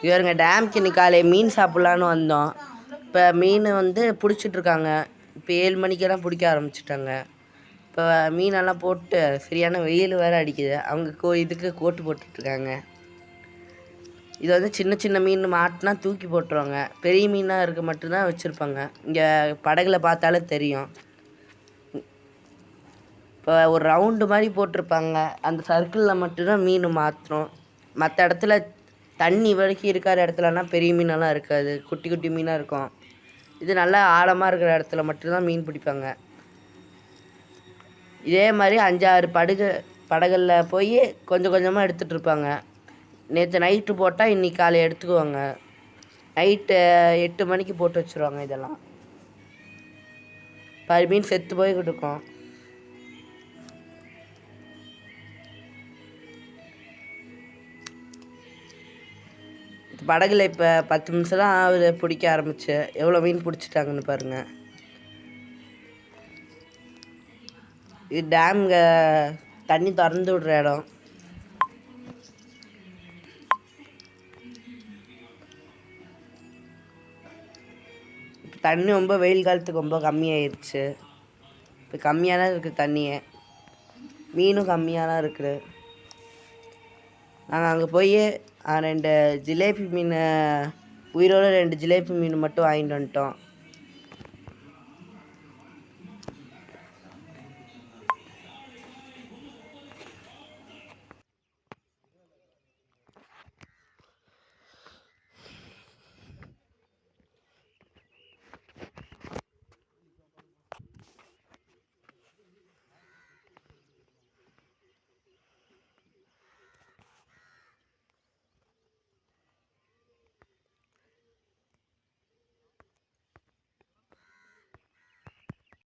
இவருங்க டேம்க்கு இன்னைக்கு காலையில் மீன் சாப்பிட்லான்னு வந்தோம். இப்போ மீன் வந்து பிடிச்சிட்ருக்காங்க. இப்போ 7 மணிக்கெல்லாம் பிடிக்க ஆரம்பிச்சிட்டாங்க. இப்போ மீனெல்லாம் போட்டு சரியான வெயில் வேறு அடிக்குது. அவங்க இதுக்கு கோட்டு போட்டுட்ருக்காங்க. இது வந்து சின்ன சின்ன மீன் மாட்டினா தூக்கி போட்டுருவாங்க. பெரிய மீனாக இருக்க மட்டும்தான் வச்சுருப்பாங்க. இங்கே படகுல பார்த்தாலே தெரியும். இப்போ ஒரு ரவுண்டு மாதிரி போட்டிருப்பாங்க. அந்த சர்க்கிளில் மட்டும்தான் மீன் மாற்றணும். மற்ற இடத்துல தண்ணி வரைக்கும் இருக்கிற இடத்துலனா பெரிய மீனெல்லாம் இருக்காது, குட்டி குட்டி மீனாக இருக்கும். இது நல்லா ஆழமாக இருக்கிற இடத்துல மட்டும்தான் மீன் பிடிப்பாங்க. இதே மாதிரி 5-6 படகுகளில் போய் கொஞ்சம் கொஞ்சமாக எடுத்துகிட்டு இருப்பாங்க. நேற்று நைட்டு போட்டால் இன்றைக்கி காலை எடுத்துக்குவாங்க. நைட்டு 8 மணிக்கு போட்டு வச்சுருவாங்க. இதெல்லாம் பாதி மீன் செத்து போய்கிட்டு இருக்கும். படகுல இப்போ 10 நிமிஷம் தான் ஆகுது பிடிக்க ஆரம்பிச்சு. எவ்வளோ மீன் பிடிச்சிட்டாங்கன்னு பாருங்கள். இது டேம்ங்க தண்ணி திறந்து விடுற இடம். தண்ணி ரொம்ப வெயில் காலத்துக்கு ரொம்ப கம்மியாயிருச்சு. இப்போ கம்மியாக தான் இருக்குது தண்ணியே. மீனும் கம்மியாக தான் இருக்குது. நாங்கள் அங்கே போய் 2 ஜிலேபி மீன், உயிரோட 2 ஜிலேபி மீன் மட்டும் வாங்கிட்டு வந்துட்டோம்.